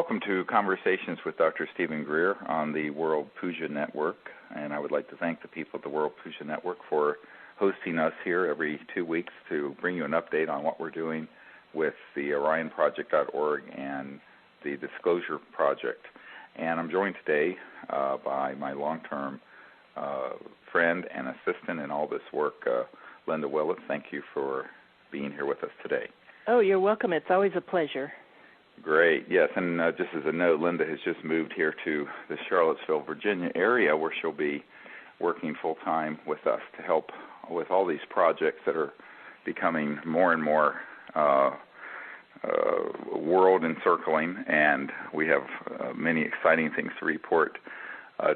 Welcome to Conversations with Dr. Stephen Greer on the World Puja Network, and I would like to thank the people at the World Puja Network for hosting us here every 2 weeks to bring you an update on what we're doing with the OrionProject.org and the Disclosure Project. And I'm joined today by my long-term friend and assistant in all this work, Linda Willitts. Thank you for being here with us today. Oh, you're welcome. It's always a pleasure. Great, yes, and just as a note, Linda has just moved here to the Charlottesville, Virginia area where she'll be working full-time with us to help with all these projects that are becoming more and more world-encircling, and we have many exciting things to report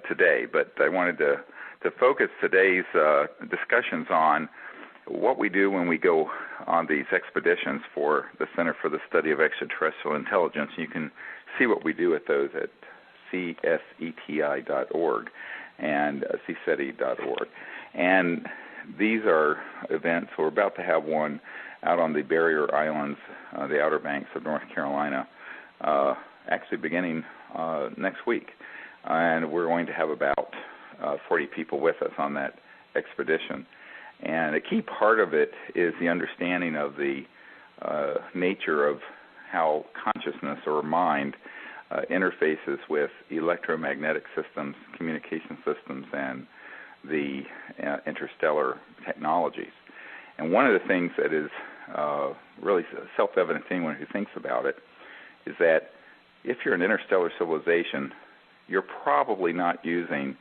today. But I wanted to focus today's discussions on what we do when we go on these expeditions for the Center for the Study of Extraterrestrial Intelligence. You can see what we do at those at CSETI.org and CSETI.org. And these are events. We're about to have one out on the Barrier Islands, the Outer Banks of North Carolina, actually beginning next week. And we're going to have about 40 people with us on that expedition. And a key part of it is the understanding of the nature of how consciousness or mind interfaces with electromagnetic systems, communication systems, and the interstellar technologies. And one of the things that is really self-evident to anyone who thinks about it is that if you're an interstellar civilization, you're probably not using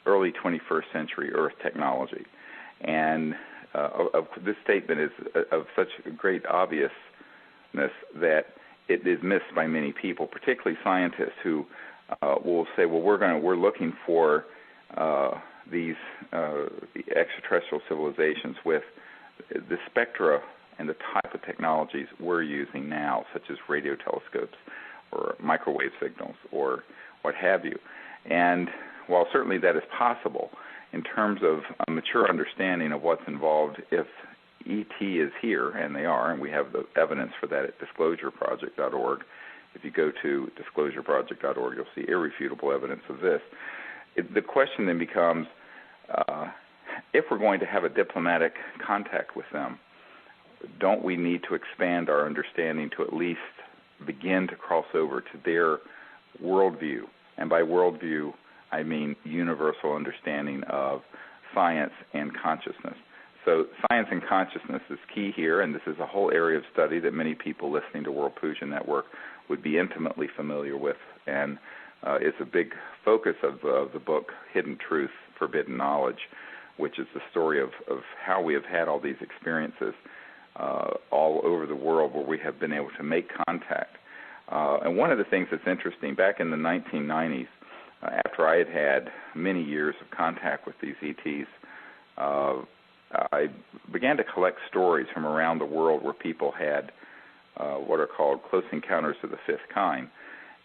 early 21st century Earth technology. And this statement is of such great obviousness that it is missed by many people, particularly scientists who will say, "Well, we're looking for these extraterrestrial civilizations with the spectra and the type of technologies we're using now, such as radio telescopes or microwave signals or what have you." And while certainly that is possible, in terms of a mature understanding of what's involved if ET is here, and they are, and we have the evidence for that at disclosureproject.org. If you go to disclosureproject.org, you'll see irrefutable evidence of this. The question then becomes, if we're going to have a diplomatic contact with them, don't we need to expand our understanding to at least begin to cross over to their worldview? And by worldview, I mean universal understanding of science and consciousness. So science and consciousness is key here, and this is a whole area of study that many people listening to World Puja Network would be intimately familiar with, and it's a big focus of the book, Hidden Truth, Forbidden Knowledge, which is the story of how we have had all these experiences all over the world where we have been able to make contact. And one of the things that's interesting, back in the 1990s, after I had many years of contact with these ETs, I began to collect stories from around the world where people had what are called close encounters of the fifth kind.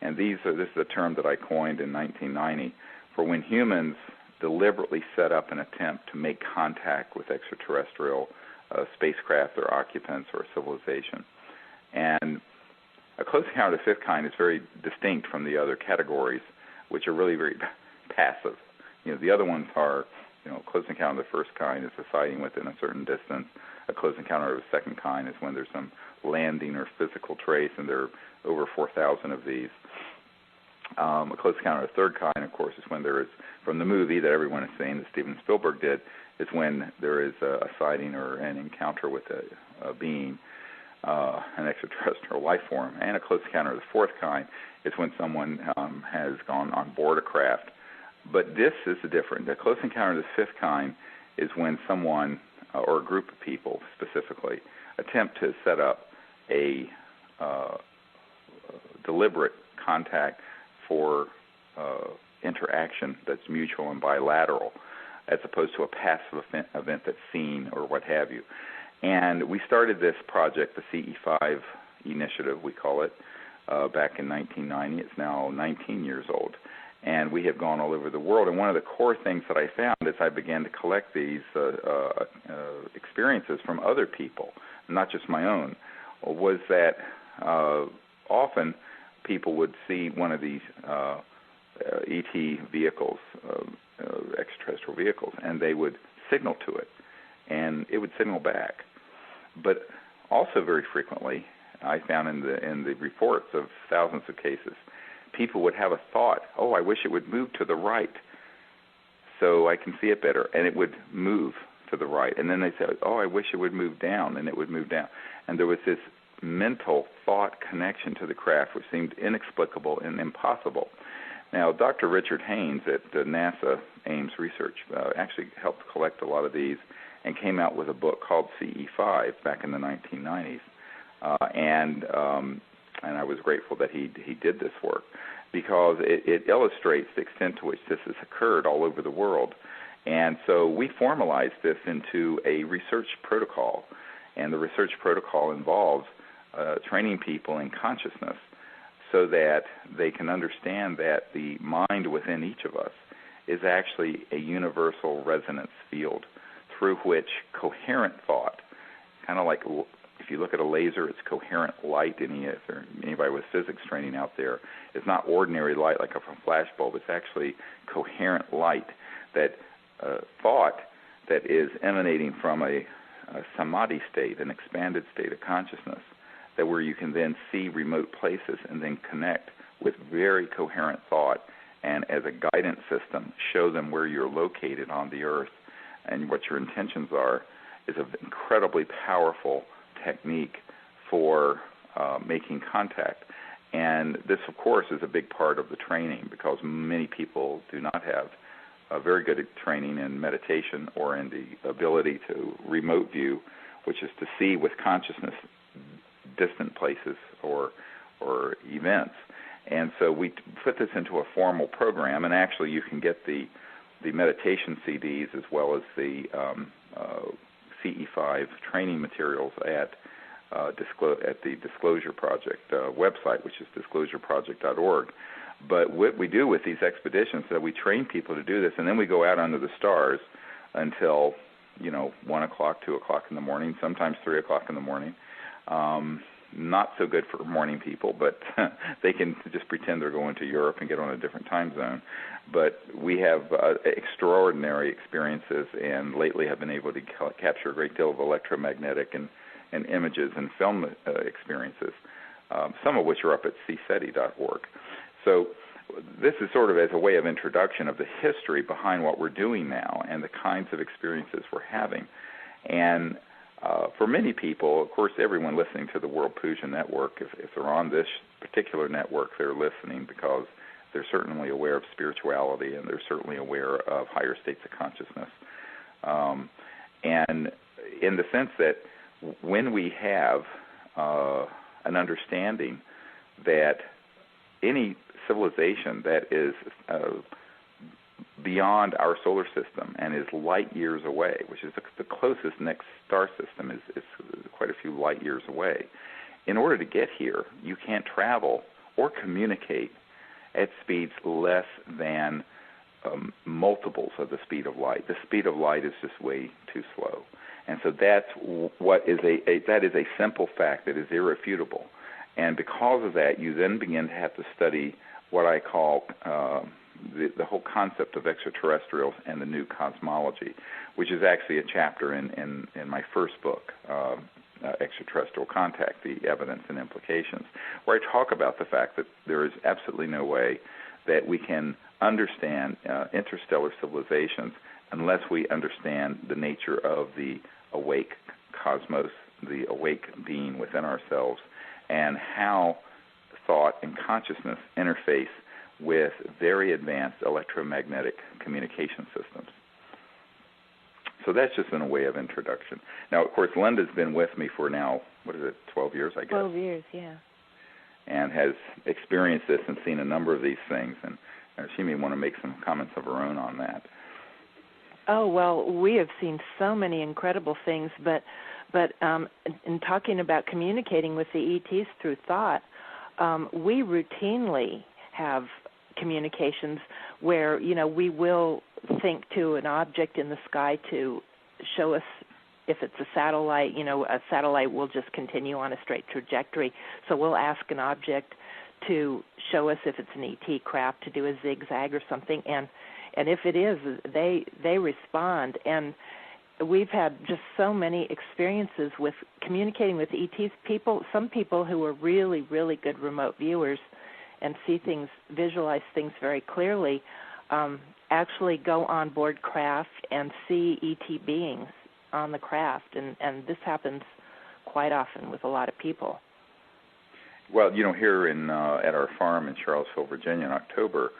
And this is a term that I coined in 1990 for when humans deliberately set up an attempt to make contact with extraterrestrial spacecraft or occupants or civilization. And a close encounter of the fifth kind is very distinct from the other categories, which are really very passive. The other ones are, close encounter of the first kind is a sighting within a certain distance. A close encounter of the second kind is when there's some landing or physical trace, and there are over 4,000 of these. A close encounter of the third kind, of course, is when there is, from the movie that everyone is saying that Steven Spielberg did, is when there is a sighting or an encounter with a being, an extraterrestrial life form. And a close encounter of the fourth kind is when someone has gone on board a craft. But this is different. The close encounter of the fifth kind is when someone, or a group of people specifically, attempt to set up a deliberate contact for interaction that's mutual and bilateral, as opposed to a passive event that's seen or what have you. And we started this project, the CE5 initiative, we call it, back in 1990. It's now 19 years old. And we have gone all over the world. And one of the core things that I found as I began to collect these experiences from other people, not just my own, was that often people would see one of these ET vehicles, extraterrestrial vehicles, and they would signal to it, and it would signal back. But also very frequently, I found in the reports of thousands of cases, people would have a thought, oh, I wish it would move to the right so I can see it better, and it would move to the right. And then they said, oh, I wish it would move down, and it would move down. And there was this mental thought connection to the craft which seemed inexplicable and impossible. Now, Dr. Richard Haynes at NASA Ames Research actually helped collect a lot of these and came out with a book called CE5 back in the 1990s. And I was grateful that he did this work, because it illustrates the extent to which this has occurred all over the world. And so we formalized this into a research protocol, and the research protocol involves training people in consciousness so that they can understand that the mind within each of us is actually a universal resonance field through which coherent thought, kind of like if you look at a laser, it's coherent light. Anybody with physics training out there, it's not ordinary light like a flash bulb. It's actually coherent light, that thought that is emanating from a samadhi state, an expanded state of consciousness, that where you can then see remote places and then connect with very coherent thought, and as a guidance system, show them where you're located on the earth and what your intentions are, is an incredibly powerful technique for making contact. And this, of course, is a big part of the training, because many people do not have a very good training in meditation or in the ability to remote view, which is to see with consciousness distant places or events. And so we put this into a formal program, and actually you can get the meditation CDs as well as the CE5 training materials at the Disclosure Project website, which is disclosureproject.org. But what we do with these expeditions is that we train people to do this, and then we go out under the stars until 1 o'clock, 2 o'clock in the morning, sometimes 3 o'clock in the morning. Not so good for morning people, but they can just pretend they're going to Europe and get on a different time zone. But we have extraordinary experiences, and lately have been able to capture a great deal of electromagnetic and images and film experiences, some of which are up at CSETI.org. So this is sort of as a way of introduction of the history behind what we're doing now and the kinds of experiences we're having. And for many people, of course, everyone listening to the World Puja Network, if they're on this particular network, they're listening because they're certainly aware of spirituality, and they're certainly aware of higher states of consciousness. And in the sense that when we have an understanding that any civilization that is beyond our solar system and is light years away, which is the closest next star system is quite a few light years away. In order to get here, you can't travel or communicate at speeds less than multiples of the speed of light. The speed of light is just way too slow. And so that's what is that is a simple fact that is irrefutable. And because of that, you then begin to have to study what I call the whole concept of extraterrestrials and the new cosmology, which is actually a chapter in my first book, Extraterrestrial Contact, The Evidence and Implications, where I talk about the fact that there is absolutely no way that we can understand interstellar civilizations unless we understand the nature of the awake cosmos, the awake being within ourselves, and how thought and consciousness interface with very advanced electromagnetic communication systems. So that's just in a way of introduction. Now, of course, Linda's been with me for now, 12 years, I guess? 12 years, yeah. And has experienced this and seen a number of these things, and she may want to make some comments of her own on that. Oh, well, we have seen so many incredible things, but in talking about communicating with the ETs through thought, we routinely have communications where, we will think to an object in the sky to show us if it's a satellite. A satellite will just continue on a straight trajectory. So we'll ask an object to show us if it's an ET craft, to do a zigzag or something, and if it is, they respond. And we've had just so many experiences with communicating with ETs. Some people who are really, really good remote viewers and see things, visualize things very clearly, actually go on board craft and see ET beings on the craft, and this happens quite often with a lot of people. Well, here at our farm in Charlottesville, Virginia, in October,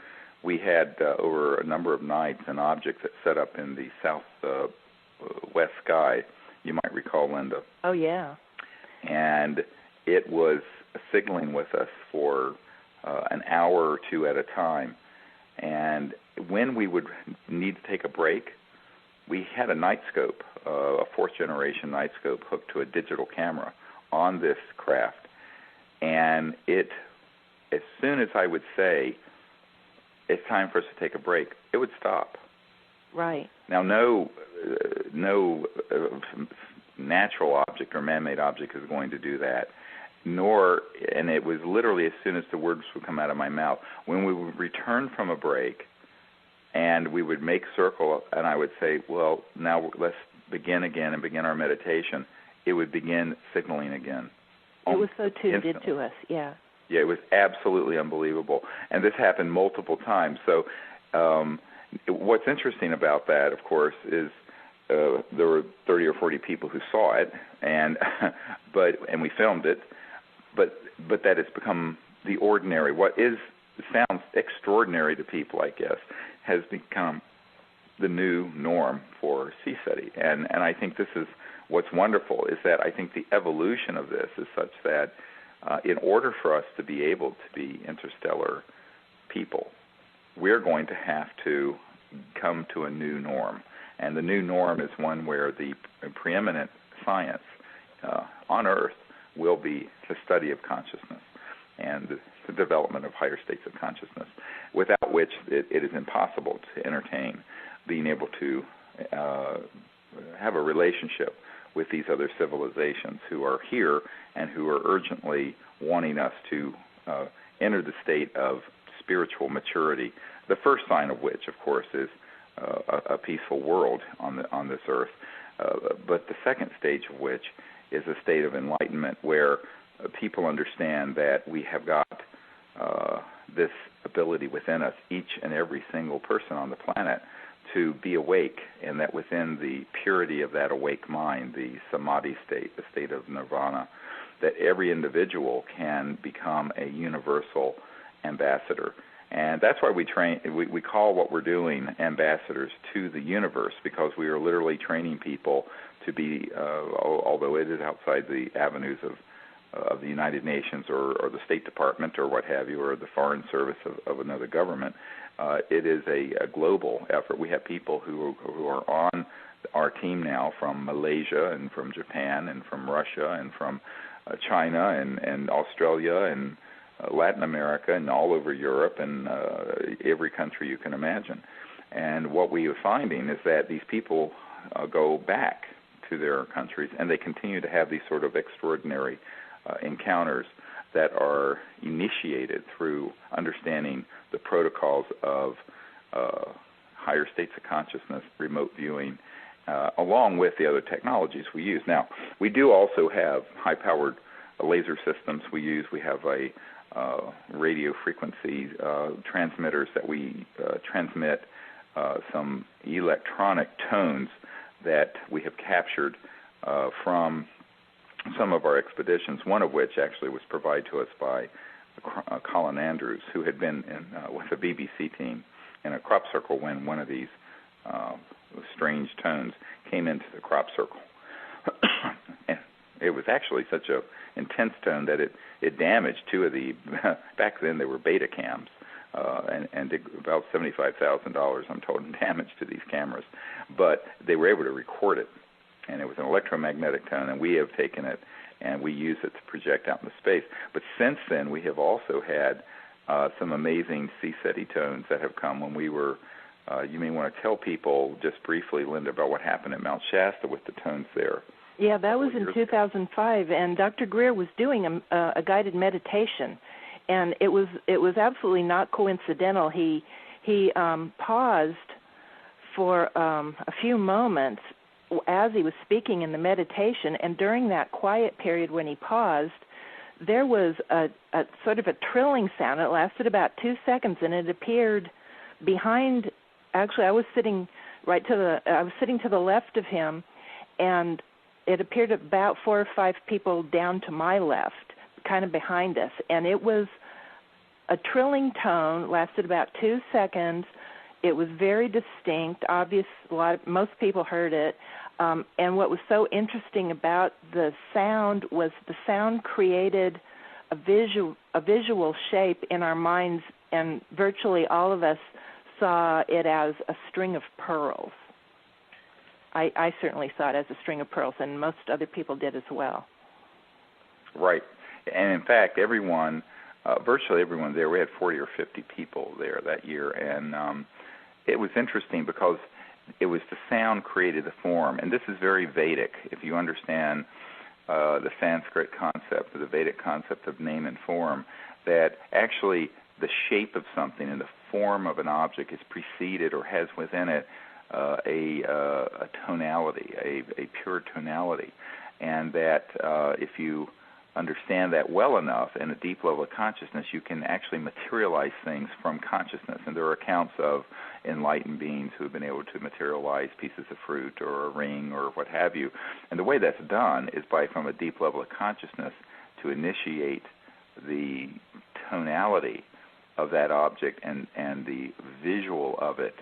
we had over a number of nights an object that set up in the southwest sky. You might recall, Linda. Oh, yeah. And it was signaling with us for an hour or two at a time. And when we would need to take a break, we had a night scope, a fourth-generation night scope hooked to a digital camera on this craft. And as soon as I would say, it's time for us to take a break, it would stop. Right. Now, no natural object or man-made object is going to do that, and it was literally as soon as the words would come out of my mouth. When we would return from a break and we would make circle, and I would say, well, now let's begin again and begin our meditation, it would begin signaling again. It was so tuned into us, yeah. Yeah, it was absolutely unbelievable. And this happened multiple times. So what's interesting about that, of course, is there were 30 or 40 people who saw it, and we filmed it, but that has become the ordinary. What sounds extraordinary to people, I guess, has become the new norm for CSETI. And I think this is what's wonderful, is that I think the evolution of this is such that in order for us to be able to be interstellar people, we're going to have to come to a new norm. And the new norm is one where the preeminent science on Earth will be the study of consciousness and the development of higher states of consciousness, without which it is impossible to entertain being able to have a relationship with these other civilizations who are here and who are urgently wanting us to enter the state of spiritual maturity, the first sign of which, of course, is a peaceful world on this earth, but the second stage of which is a state of enlightenment where people understand that we have got this ability within us, each and every single person on the planet, to be awake, and that within the purity of that awake mind, the samadhi state, the state of nirvana, that every individual can become a universal ambassador. And that's why we call what we're doing ambassadors to the universe, because we are literally training people to be, although it is outside the avenues of the United Nations or the State Department or what have you, or the Foreign Service of another government, it is a global effort. We have people who are on our team now from Malaysia and from Japan and from Russia and from China and Australia and Latin America and all over Europe and every country you can imagine. And what we are finding is that these people go back to their countries and they continue to have these sort of extraordinary encounters that are initiated through understanding the protocols of higher states of consciousness, remote viewing, along with the other technologies we use. Now, we do also have high-powered laser systems we use. We have a radio frequency transmitters that we transmit some electronic tones that we have captured from some of our expeditions, one of which actually was provided to us by Colin Andrews, who had been with the BBC team in a crop circle when one of these strange tones came into the crop circle. And it was actually such an intense tone that it damaged two of the, back then they were beta cams, and did about $75,000, I'm told, in damage to these cameras. But they were able to record it, and it was an electromagnetic tone, and we have taken it and we use it to project out into space. But since then, we have also had some amazing CSETI tones that have come when we were, you may want to tell people just briefly, Linda, about what happened at Mount Shasta with the tones there. Yeah, that was in 2005, and Dr. Greer was doing a guided meditation, And it was absolutely not coincidental. He paused for a few moments as he was speaking in the meditation, and during that quiet period when he paused, there was a sort of a trilling sound. It lasted about 2 seconds, and it appeared behind. Actually, I was sitting to the left of him, and it appeared about 4 or 5 people down to my left, kind of behind us, and it was a trilling tone. Lasted about 2 seconds. It was very distinct. Obvious. Most people heard it. And what was so interesting about the sound was the sound created a visual shape in our minds, and virtually all of us saw it as a string of pearls. I certainly saw it as a string of pearls, and most other people did as well. Right. And in fact, virtually everyone there, we had 40 or 50 people there that year, and it was interesting because it was the sound created the form, and this is very Vedic. If you understand the Sanskrit concept, or the Vedic concept of name and form, that actually the shape of something and the form of an object is preceded or has within it a tonality, a pure tonality, and that if you understand that well enough in a deep level of consciousness, you can actually materialize things from consciousness. And there are accounts of enlightened beings who have been able to materialize pieces of fruit or a ring or what have you. And the way that's done is from a deep level of consciousness, to initiate the tonality of that object and the visual of it,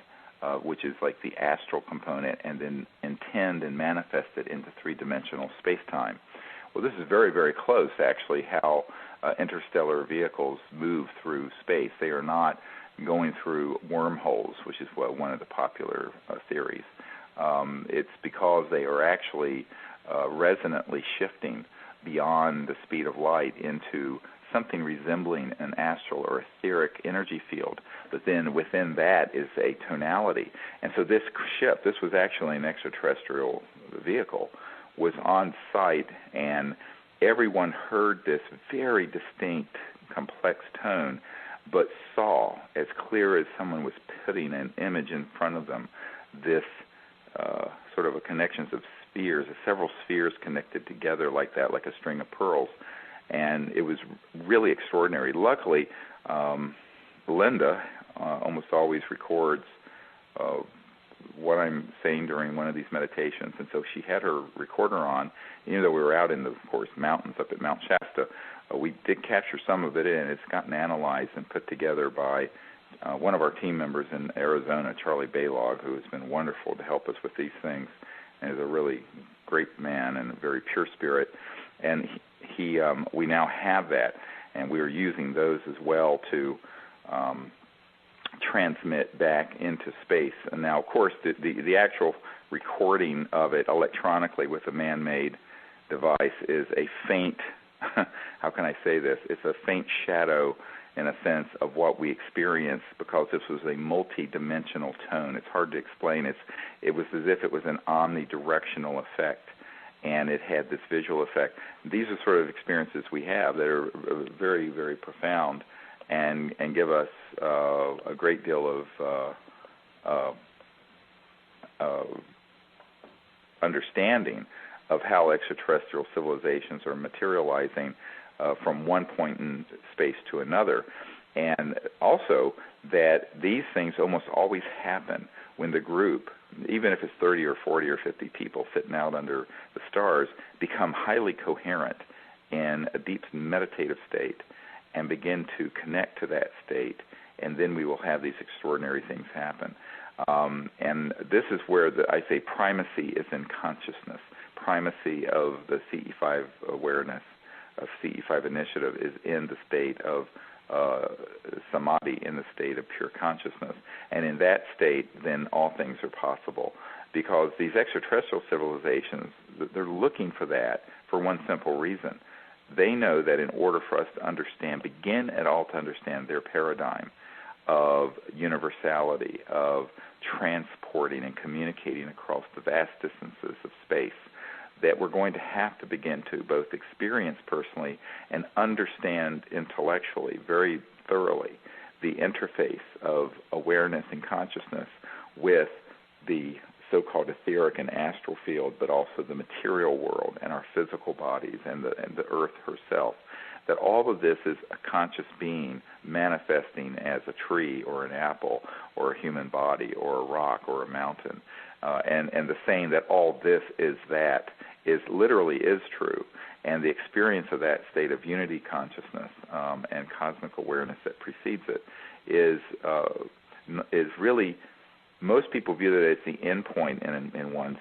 which is like the astral component, and then intend and manifest it into three-dimensional space-time. Well, this is very, very close, actually, how interstellar vehicles move through space. They are not going through wormholes, which is one of the popular theories. It's because they are actually resonantly shifting beyond the speed of light into something resembling an astral or etheric energy field. But then within that is a tonality. And so this ship, this was actually an extraterrestrial vehicle, was on site, and everyone heard this very distinct, complex tone, but saw, as clear as someone was putting an image in front of them, this sort of a connections of spheres, several spheres connected together like that, like a string of pearls. And it was really extraordinary. Luckily, Linda almost always records what I'm saying during one of these meditations, and so she had her recorder on. Even though we were out in the, of course, mountains up at Mount Shasta, we did capture some of it in. It's gotten analyzed and put together by one of our team members in Arizona, Charlie Baylog, who has been wonderful to help us with these things, and is a really great man and a very pure spirit. And we now have that, and we are using those as well to transmit back into space. And now, of course, the actual recording of it electronically with a man-made device is a faint, how can I say this? It's a faint shadow, in a sense, of what we experienced, because this was a multi-dimensional tone. It's hard to explain. It was as if it was an omnidirectional effect, and it had this visual effect. These are sort of experiences we have that are very, very profound, and give us a great deal of understanding of how extraterrestrial civilizations are materializing from one point in space to another. And also that these things almost always happen when the group, even if it's 30 or 40 or 50 people sitting out under the stars, become highly coherent in a deep meditative state and begin to connect to that state, and then we will have these extraordinary things happen. And this is where I say primacy is in consciousness. Primacy of the CE5 awareness, of CE5 initiative, is in the state of samadhi, in the state of pure consciousness. And in that state, then all things are possible. Because these extraterrestrial civilizations, they're looking for that for one simple reason. They know that in order for us to begin at all to understand their paradigm of universality, of transporting and communicating across the vast distances of space, that we're going to have to begin to both experience personally and understand intellectually very thoroughly the interface of awareness and consciousness with the so-called etheric and astral field, but also the material world and our physical bodies and the earth herself. That all of this is a conscious being manifesting as a tree or an apple or a human body or a rock or a mountain. And the saying that all this is that is literally is true. And the experience of that state of unity consciousness and cosmic awareness that precedes it is really, most people view that as the end point in one's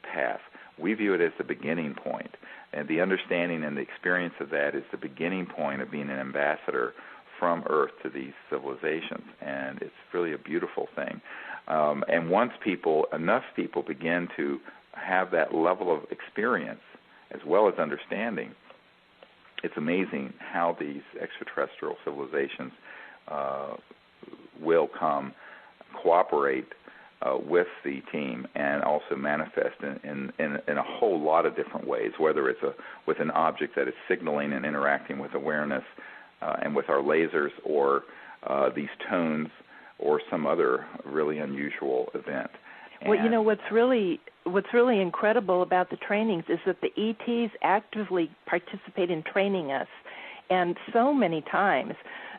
path. We view it as the beginning point. And the understanding and the experience of that is the beginning point of being an ambassador from Earth to these civilizations. And it's really a beautiful thing. And once enough people begin to have that level of experience as well as understanding, it's amazing how these extraterrestrial civilizations will cooperate with the team and also manifest in a whole lot of different ways, whether it's with an object that is signaling and interacting with awareness and with our lasers, or these tones, or some other really unusual event. Well, you know, what's really incredible about the trainings is that the ETs actively participate in training us, and so many times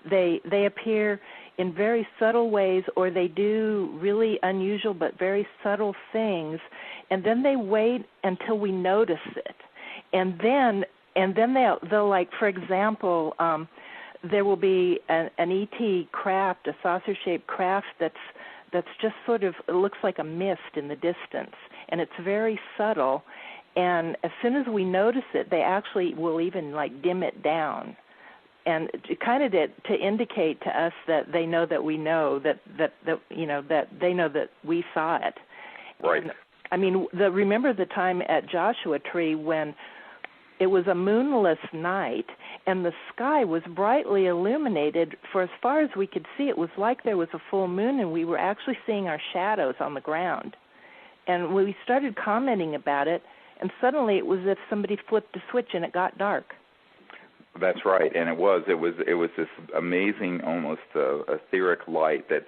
they appear in very subtle ways, or they do really unusual but very subtle things, and then they wait until we notice it, and then they'll like, for example, there will be an ET craft, a saucer-shaped craft that's just sort of, it looks like a mist in the distance, and it's very subtle, and as soon as we notice it, they actually will even like dim it down, and kind of to indicate to us that they know that we know that you know, that they know that we saw it. Right. And, I mean, remember the time at Joshua Tree when it was a moonless night and the sky was brightly illuminated. For as far as we could see, it was like there was a full moon, and we were actually seeing our shadows on the ground. And we started commenting about it, and suddenly it was as if somebody flipped a switch and it got dark. That's right, and it was this amazing, almost etheric light that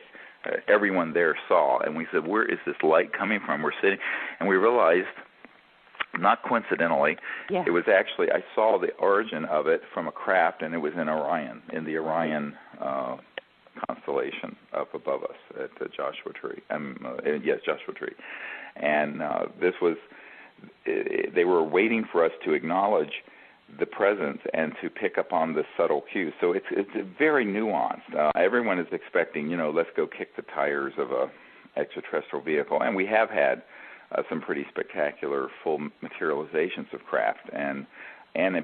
everyone there saw, and we said, where is this light coming from? We're sitting, and we realized, not coincidentally, yeah. It was actually, I saw the origin of it from a craft, and it was in Orion, in the Orion constellation up above us at the Joshua Tree. Yes, Joshua Tree. And this was, they were waiting for us to acknowledge the presence and to pick up on the subtle cues. So it's very nuanced. Everyone is expecting, let's go kick the tires of a extraterrestrial vehicle, and we have had some pretty spectacular full materializations of craft and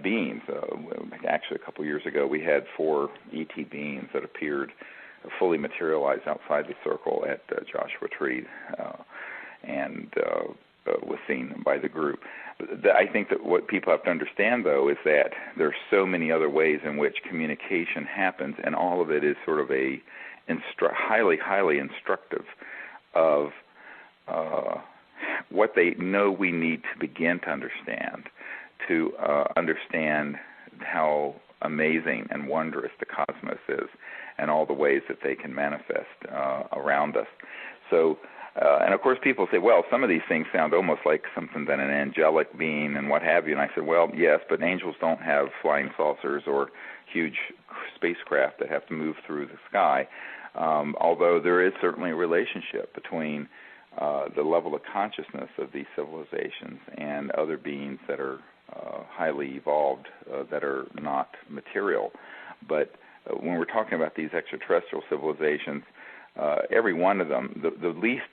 beings. Actually, a couple of years ago, we had 4 ET beings that appeared fully materialized outside the circle at Joshua Tree, and was seen by the group. I think that what people have to understand, though, is that there are so many other ways in which communication happens, and all of it is sort of a highly, highly instructive of what they know we need to begin to understand how amazing and wondrous the cosmos is and all the ways that they can manifest around us. So, and of course people say, well, some of these things sound almost like something that an angelic being and what have you. And I said, well, yes, but angels don't have flying saucers or huge spacecraft that have to move through the sky, although there is certainly a relationship between the level of consciousness of these civilizations and other beings that are highly evolved, that are not material. But when we're talking about these extraterrestrial civilizations, every one of them, the least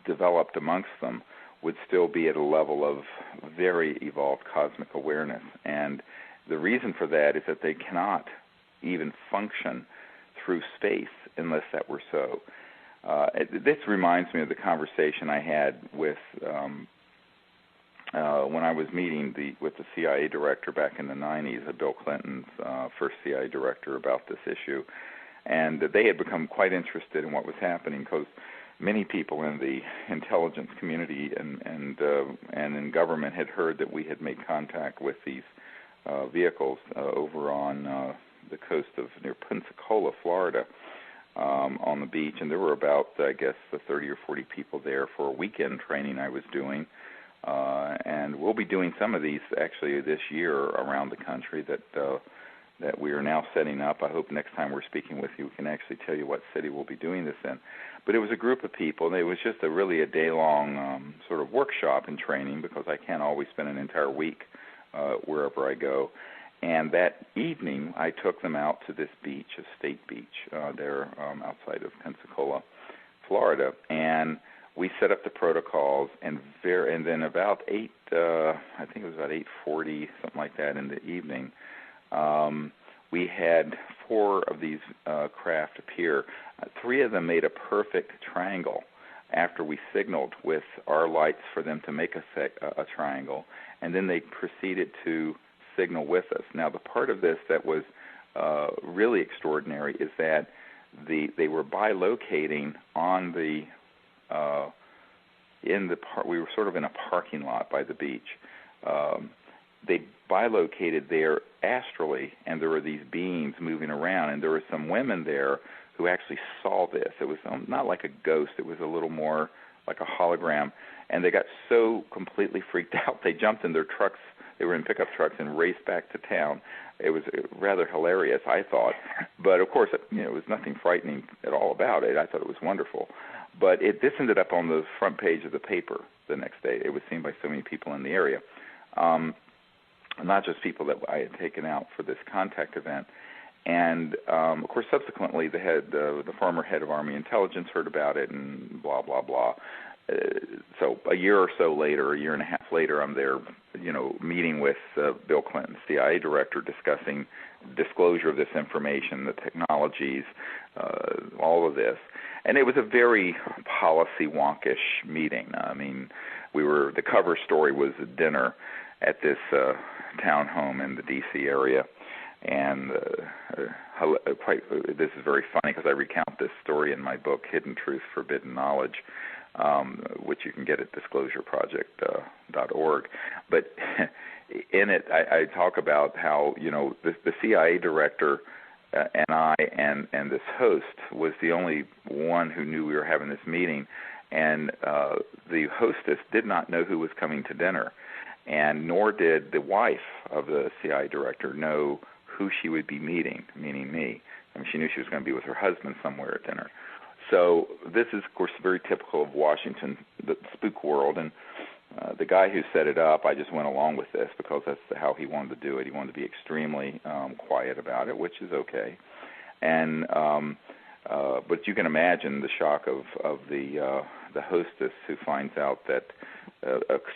developed amongst them, would still be at a level of very evolved cosmic awareness. And the reason for that is that they cannot even function through space unless that were so. This reminds me of the conversation I had with when I was meeting with the CIA director back in the 90s, Bill Clinton's first CIA director, about this issue. And they had become quite interested in what was happening because many people in the intelligence community and in government had heard that we had made contact with these vehicles over on the coast of near Pensacola, Florida, on the beach, and there were about, I guess, 30 or 40 people there for a weekend training I was doing, and we'll be doing some of these actually this year around the country that we are now setting up. I hope next time we're speaking with you, we can actually tell you what city we'll be doing this in. But it was a group of people, and it was just really a day-long sort of workshop and training, because I can't always spend an entire week wherever I go. And that evening, I took them out to this beach, a state beach there outside of Pensacola, Florida, and we set up the protocols. And then about I think it was about 8:40, something like that, in the evening, we had 4 of these craft appear. 3 of them made a perfect triangle after we signaled with our lights for them to make a triangle, and then they proceeded to signal with us. Now, the part of this that was really extraordinary is that they were bilocating on we were sort of in a parking lot by the beach. They bilocated there astrally, and there were these beings moving around, and there were some women there who actually saw this. It was not like a ghost. It was a little more like a hologram, and they got so completely freaked out, they jumped in their trucks. They were in pickup trucks and raced back to town. It was rather hilarious, I thought. But, of course, it was nothing frightening at all about it. I thought it was wonderful. But this ended up on the front page of the paper the next day. It was seen by so many people in the area. Not just people that I had taken out for this contact event. And, of course, subsequently, the former head of Army Intelligence heard about it and blah, blah, blah. So a year or so later, a year and a half later, I'm there, meeting with Bill Clinton, CIA director, discussing disclosure of this information, the technologies, all of this. And it was a very policy wonkish meeting. I mean, the cover story was a dinner at this townhome in the D.C. area. And this is very funny because I recount this story in my book, Hidden Truth, Forbidden Knowledge, which you can get at disclosureproject.org. But in it, I talk about how, the CIA director and I and this host was the only one who knew we were having this meeting, and the hostess did not know who was coming to dinner, and nor did the wife of the CIA director know who she would be meeting, meaning me. I mean, she knew she was going to be with her husband somewhere at dinner. So this is, of course, very typical of Washington, the spook world, and the guy who set it up, I just went along with this because that's how he wanted to do it. He wanted to be extremely quiet about it, which is okay. And but you can imagine the shock of the hostess who finds out that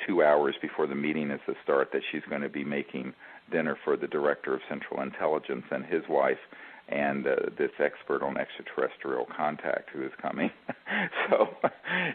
2 hours before the meeting is to start that she's going to be making dinner for the Director of Central Intelligence and his wife and this expert on extraterrestrial contact who is coming. So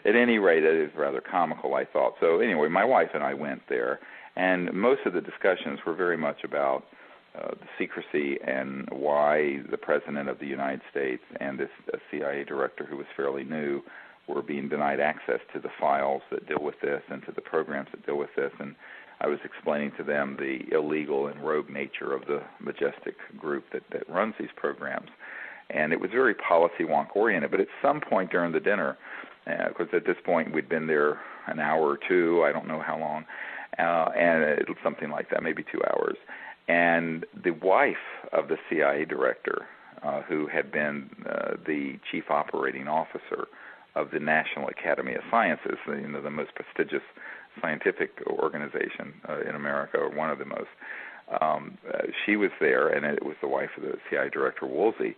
at any rate, it is rather comical, I thought. So anyway, my wife and I went there, and most of the discussions were very much about the secrecy and why the President of the United States and this CIA director who was fairly new were being denied access to the files that deal with this and to the programs that deal with this. And I was explaining to them the illegal and rogue nature of the majestic group that runs these programs. And it was very policy wonk oriented. But at some point during the dinner, because at this point we'd been there an hour or two, I don't know how long, and it was something like that, maybe 2 hours. And the wife of the CIA director, who had been the chief operating officer of the National Academy of Sciences, the most prestigious scientific organization in America, or one of the most. She was there, and it was the wife of the CIA director, Woolsey.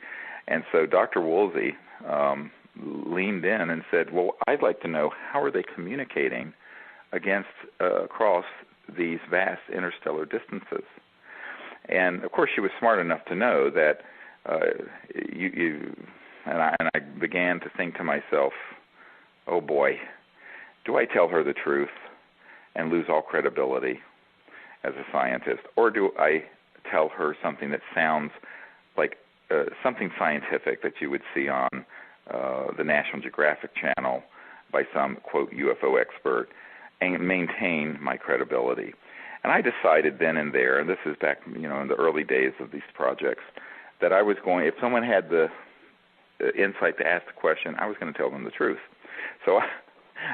And so Dr. Woolsey leaned in and said, well, I'd like to know, how are they communicating across these vast interstellar distances? And, of course, she was smart enough to know that and I began to think to myself, oh, boy, do I tell her the truth and lose all credibility as a scientist, or do I tell her something that sounds like something scientific that you would see on the National Geographic Channel by some, quote, UFO expert, and maintain my credibility. And I decided then and there, and this is back, in the early days of these projects, that I was going, if someone had the insight to ask the question, I was going to tell them the truth. So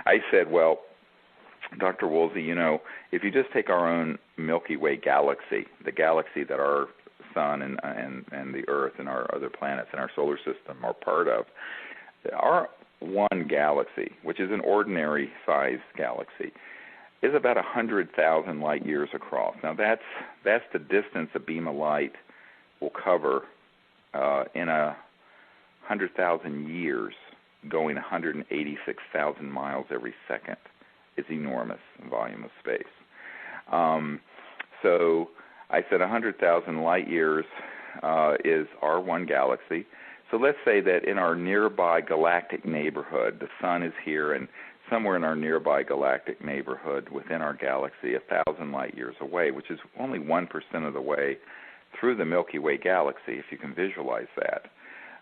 I said, well, Dr. Woolsey, if you just take our own Milky Way galaxy, the galaxy that our sun and the Earth and our other planets in our solar system are part of, our one galaxy, which is an ordinary-sized galaxy, is about 100,000 light years across. Now, that's the distance a beam of light will cover in 100,000 years, going 186,000 miles every second. It's enormous volume of space. So I said 100,000 light years is our one galaxy. So let's say that in our nearby galactic neighborhood, the sun is here, and somewhere in our nearby galactic neighborhood within our galaxy, 1,000 light years away, which is only 1% of the way through the Milky Way galaxy, if you can visualize that,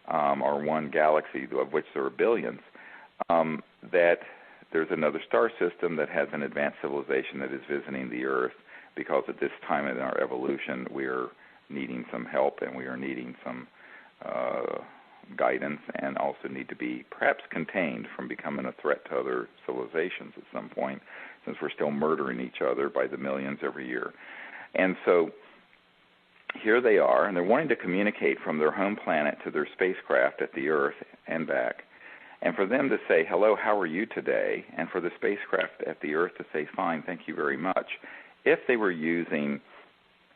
our one galaxy, of which there are billions, that there's another star system that has an advanced civilization that is visiting the Earth, because at this time in our evolution we are needing some help and we are needing some guidance, and also need to be perhaps contained from becoming a threat to other civilizations at some point, since we're still murdering each other by the millions every year. And so here they are, and they're wanting to communicate from their home planet to their spacecraft at the Earth and back, and for them to say, hello, how are you today, and for the spacecraft at the Earth to say, fine, thank you very much. If they were using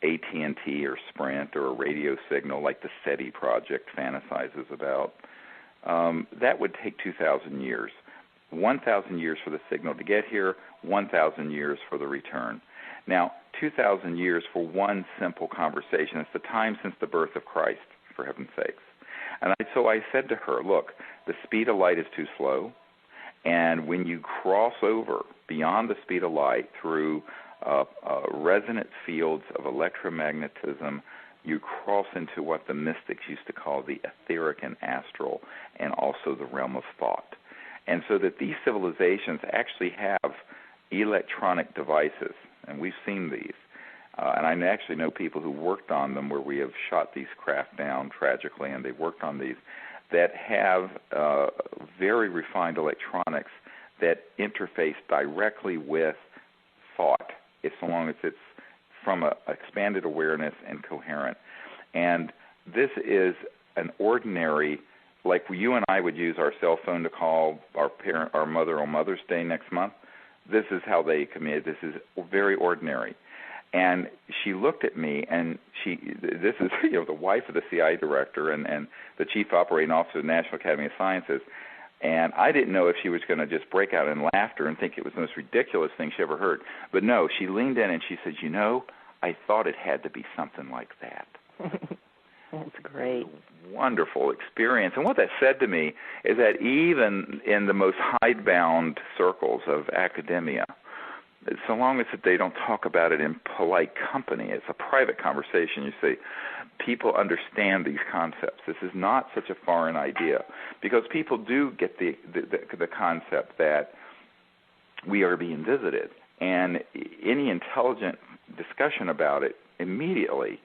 AT&T or Sprint or a radio signal like the CSETI project fantasizes about, that would take 2,000 years. 1,000 years for the signal to get here, 1,000 years for the return. Now, 2,000 years for one simple conversation. It's the time since the birth of Christ, for heaven's sakes. And so I said to her, look, the speed of light is too slow, and when you cross over beyond the speed of light through resonant fields of electromagnetism, you cross into what the mystics used to call the etheric and astral, and also the realm of thought. And so that these civilizations actually have electronic devices, and we've seen these. And I actually know people who worked on them, where we have shot these craft down tragically, and they've worked on these, that have very refined electronics that interface directly with thought, as long as it's from an expanded awareness and coherent. And this is an ordinary, like you and I would use our cell phone to call our mother on Mother's Day next month. This is how they communicate. This is very ordinary. And she looked at me, and this is the wife of the CIA director and the chief operating officer of the National Academy of Sciences. And I didn't know if she was going to just break out in laughter and think it was the most ridiculous thing she ever heard. But no, she leaned in and she said, I thought it had to be something like that. That's great. Wonderful experience. And what that said to me is that even in the most hidebound circles of academia, so long as they don't talk about it in polite company, it's a private conversation, you see, people understand these concepts. This is not such a foreign idea, because people do get the concept that we are being visited, and any intelligent discussion about it immediately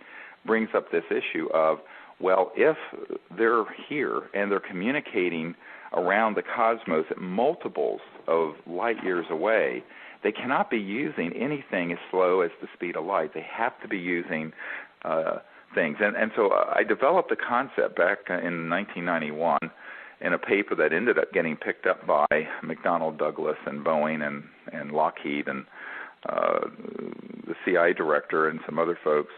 brings up this issue of, well, if they're here and they're communicating around the cosmos at multiples of light years away, they cannot be using anything as slow as the speed of light. They have to be using things. And so I developed a concept back in 1991 in a paper that ended up getting picked up by McDonnell Douglas and Boeing and Lockheed and the CIA director and some other folks.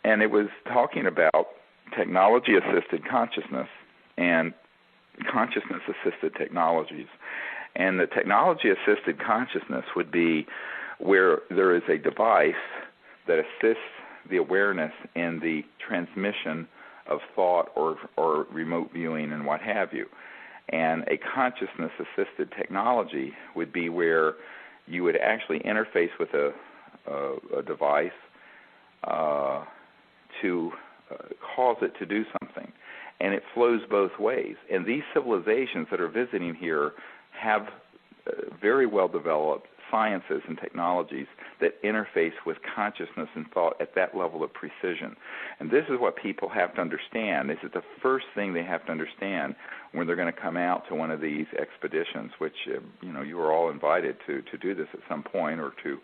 And it was talking about technology-assisted consciousness and consciousness-assisted technologies. And the technology-assisted consciousness would be where there is a device that assists the awareness in the transmission of thought or remote viewing and what have you. And a consciousness-assisted technology would be where you would actually interface with a device to cause it to do something. and it flows both ways. And these civilizations that are visiting here have very well developed sciences and technologies that interface with consciousness and thought at that level of precision. And this is what people have to understand. This is the first thing they have to understand when they're going to come out to one of these expeditions, which, you are all invited to do this at some point, or to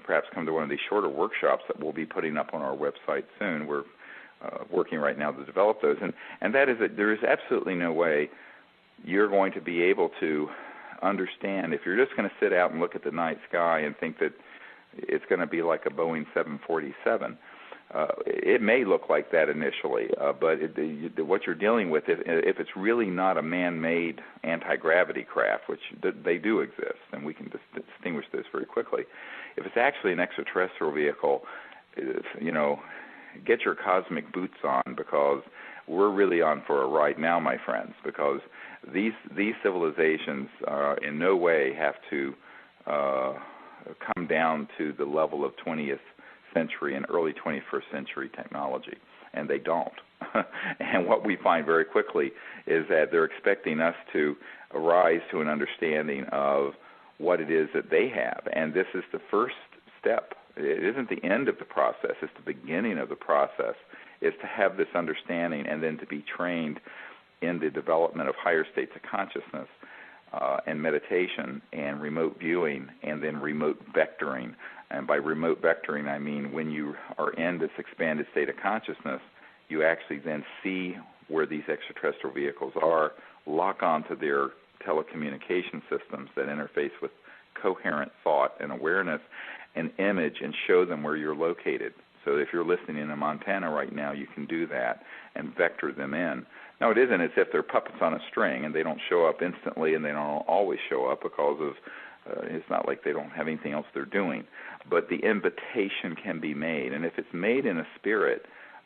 perhaps come to one of these shorter workshops that we'll be putting up on our website soon. We're working right now to develop those. And that is that there is absolutely no way you're going to be able to understand, if you're just going to sit out and look at the night sky and think that it's going to be like a Boeing 747. It may look like that initially, but what you're dealing with, if it's really not a man-made anti-gravity craft, which they do exist, and we can distinguish this very quickly, if it's actually an extraterrestrial vehicle, get your cosmic boots on, because we're really on for a ride now, my friends, because these civilizations in no way have to come down to the level of 20th century and early 21st century technology, and they don't. And what we find very quickly is that they're expecting us to rise to an understanding of what it is that they have, and this is the first step. It isn't the end of the process, it's the beginning of the process, is to have this understanding and then to be trained in the development of higher states of consciousness and meditation and remote viewing and then remote vectoring. And by remote vectoring, I mean when you are in this expanded state of consciousness, you actually then see where these extraterrestrial vehicles are, lock onto their telecommunication systems that interface with coherent thought and awareness, and image and show them where you're located. So if you're listening in Montana right now, you can do that and vector them in. Now, it isn't as if they're puppets on a string and they don't show up instantly and they don't always show up because of it's not like they don't have anything else they're doing. But the invitation can be made, and if it's made in a spirit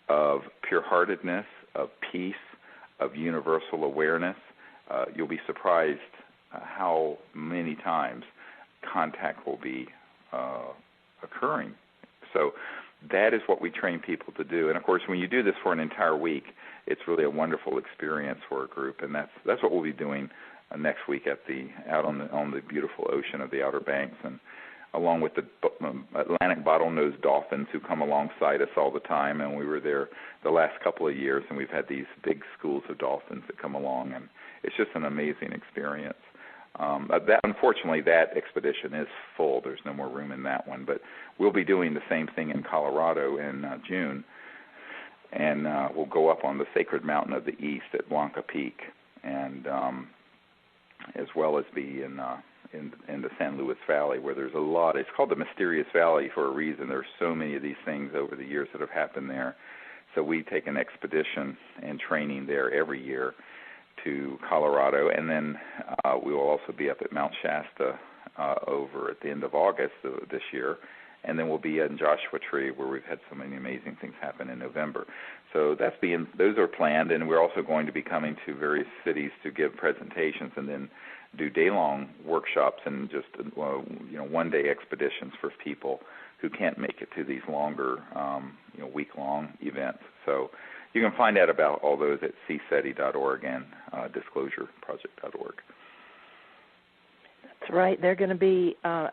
of pure-heartedness, of peace, of universal awareness, you'll be surprised how many times contact will be occurring. So that is what we train people to do. And, of course, when you do this for an entire week, it's really a wonderful experience for a group, and that's what we'll be doing next week out on the beautiful ocean of the Outer Banks, and along with the Atlantic bottlenose dolphins who come alongside us all the time. And we were there the last couple of years, and we've had these big schools of dolphins that come along, and it's just an amazing experience. Unfortunately, that expedition is full. There's no more room in that one, but we'll be doing the same thing in Colorado in June, and we'll go up on the Sacred Mountain of the East at Blanca Peak, and as well as be in the San Luis Valley, where there's a lot. It's called the Mysterious Valley for a reason. There's so many of these things over the years that have happened there. So we take an expedition and training there every year to Colorado, and then we will also be up at Mount Shasta over at the end of August this year, and then we'll be in Joshua Tree, where we've had so many amazing things happen in November. So those are planned, and we're also going to be coming to various cities to give presentations and then do day-long workshops and just one-day expeditions for people who can't make it to these longer week-long events. So you can find out about all those at CSETI.org and disclosureproject.org. That's right. They're going to be a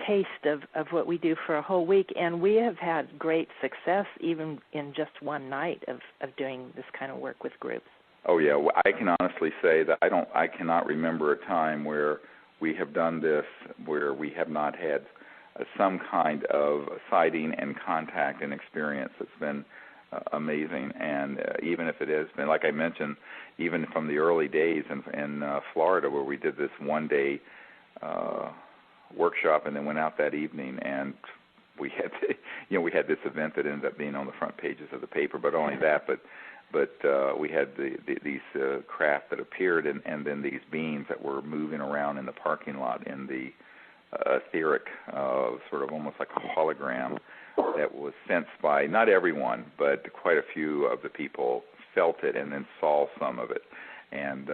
taste of what we do for a whole week, and we have had great success even in just one night of doing this kind of work with groups. Oh yeah, I can honestly say that I cannot remember a time where we have done this where we have not had some kind of sighting and contact and experience that's been amazing. And even if it has been, like I mentioned, even from the early days in Florida, where we did this one-day workshop and then went out that evening, and we had we had this event that ended up being on the front pages of the paper. But only that, but we had these craft that appeared, and then these beings that were moving around in the parking lot in the etheric, sort of almost like a hologram that was sensed by not everyone, but quite a few of the people felt it and then saw some of it. And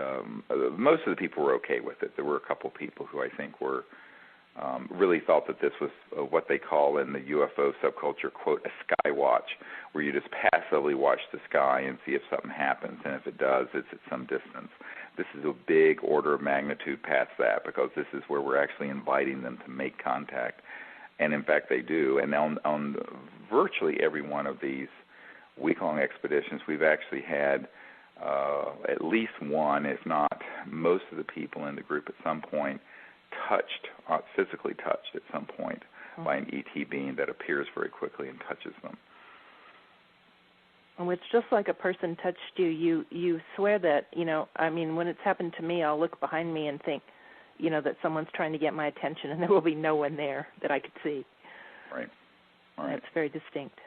most of the people were okay with it. There were a couple people who I think were really thought that this was what they call in the UFO subculture, quote, a sky watch, where you just passively watch the sky and see if something happens, and if it does, it's at some distance. This is a big order of magnitude past that, because this is where we're actually inviting them to make contact, and in fact they do. And on virtually every one of these week-long expeditions, we've actually had at least one, if not most of the people in the group at some point physically touched at some point by an ET being that appears very quickly and touches them. And it's just like a person touched you. You swear that, when it's happened to me, I'll look behind me and think, that someone's trying to get my attention, and there will be no one there that I could see. Right. That's very distinct.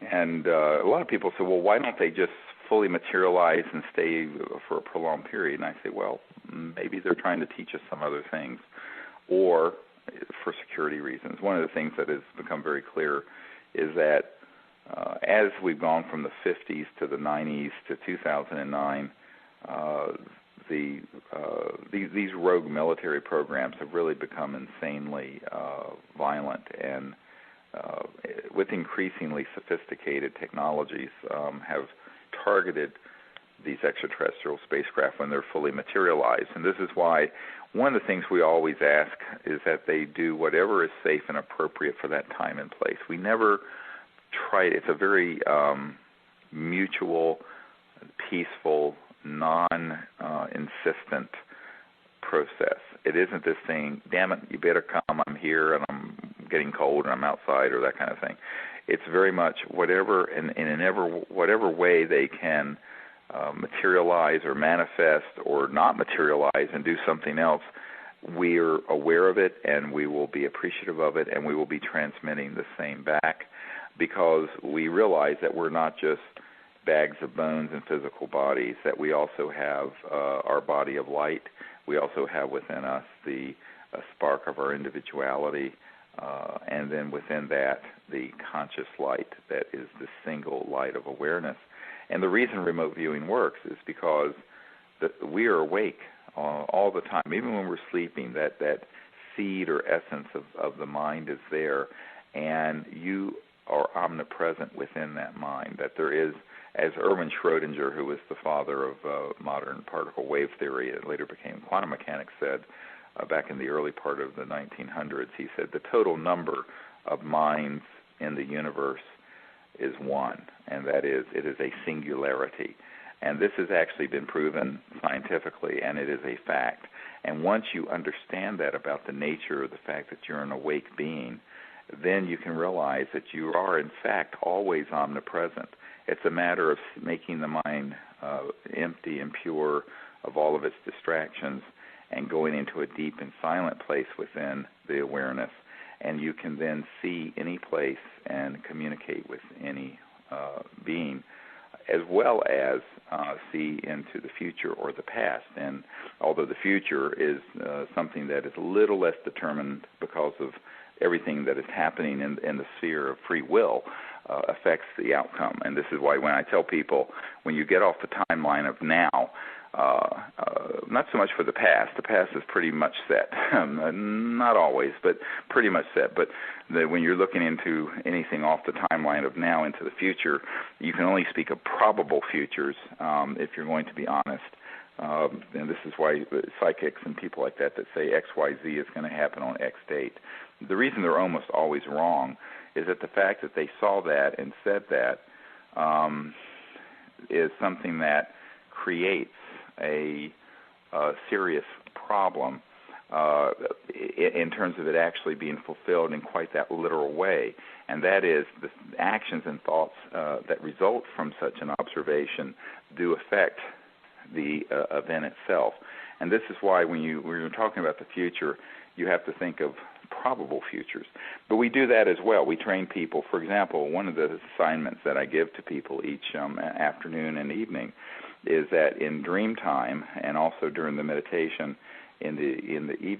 And a lot of people say, well, why don't they just fully materialize and stay for a prolonged period? And I say, well, maybe they're trying to teach us some other things, or for security reasons. One of the things that has become very clear is that as we've gone from the 50s to the 90s to 2009, these rogue military programs have really become insanely violent, and with increasingly sophisticated technologies have targeted these extraterrestrial spacecraft when they're fully materialized. And this is why one of the things we always ask is that they do whatever is safe and appropriate for that time and place. We never try, it's a very mutual, peaceful, non-insistent process. It isn't this thing, damn it, you better come, I'm here and I'm getting cold and I'm outside, or that kind of thing. It's very much whatever whatever way they can materialize or manifest or not materialize and do something else, we're aware of it and we will be appreciative of it, and we will be transmitting the same back, because we realize that we're not just bags of bones and physical bodies, that we also have our body of light. We also have within us the spark of our individuality, and then within that, the conscious light that is the single light of awareness. And the reason remote viewing works is because we are awake all the time. Even when we're sleeping, that seed or essence of the mind is there, and you are omnipresent within that mind. That there is, as Erwin Schrödinger, who was the father of modern particle wave theory and later became quantum mechanics, said back in the early part of the 1900s, he said the total number of minds in the universe is one, and that is, it is a singularity. And this has actually been proven scientifically, and it is a fact. And once you understand that about the nature of the fact that you're an awake being, then you can realize that you are, in fact, always omnipresent. It's a matter of making the mind empty and pure of all of its distractions and going into a deep and silent place within the awareness. And you can then see any place and communicate with any being, as well as see into the future or the past. And although the future is something that is a little less determined because of everything that is happening in the sphere of free will, affects the outcome. And this is why when I tell people, when you get off the timeline of now, not so much for the past is pretty much set. Not always, but pretty much set. But when you're looking into anything off the timeline of now into the future, you can only speak of probable futures if you're going to be honest. And this is why psychics and people like that say XYZ is going to happen on X date. The reason they're almost always wrong is that the fact that they saw that and said that is something that creates a serious problem in terms of it actually being fulfilled in quite that literal way. And that is the actions and thoughts that result from such an observation do affect the event itself. And this is why when you're talking about the future, you have to think of probable futures. But we do that as well. We train people. For example, one of the assignments that I give to people each afternoon and evening is that in dream time and also during the meditation in the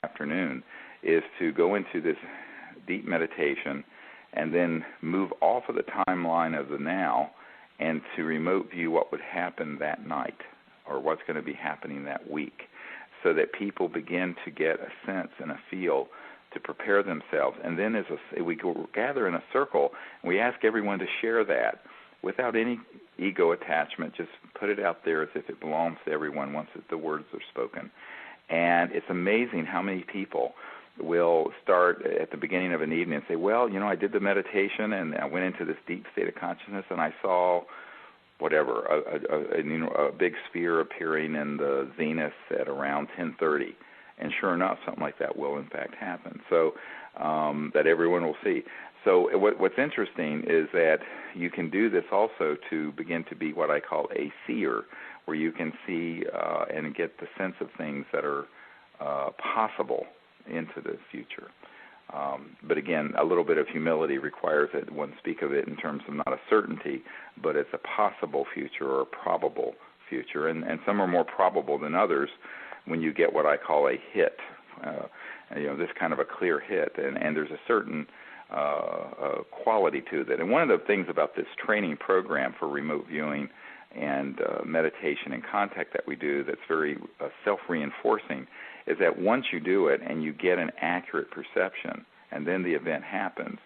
afternoon is to go into this deep meditation and then move off of the timeline of the now and to remote view what would happen that night or what's going to be happening that week. so that people begin to get a sense and a feel to prepare themselves. And then we gather in a circle, and we ask everyone to share that without any ego attachment. Just put it out there as if it belongs to everyone once the words are spoken. And it's amazing how many people will start at the beginning of an evening and say, well, I did the meditation and I went into this deep state of consciousness and I saw whatever, a big sphere appearing in the zenith at around 10:30. And sure enough, something like that will in fact happen. So that everyone will see. So what's interesting is that you can do this also to begin to be what I call a seer, where you can see and get the sense of things that are possible into the future. But again, a little bit of humility requires that one speak of it in terms of not a certainty, but it's a possible future or a probable future. And some are more probable than others when you get what I call a hit, this kind of a clear hit. And there's a certain quality to that. And one of the things about this training program for remote viewing and meditation and contact that we do that's very self-reinforcing is that once you do it and you get an accurate perception and then the event happens,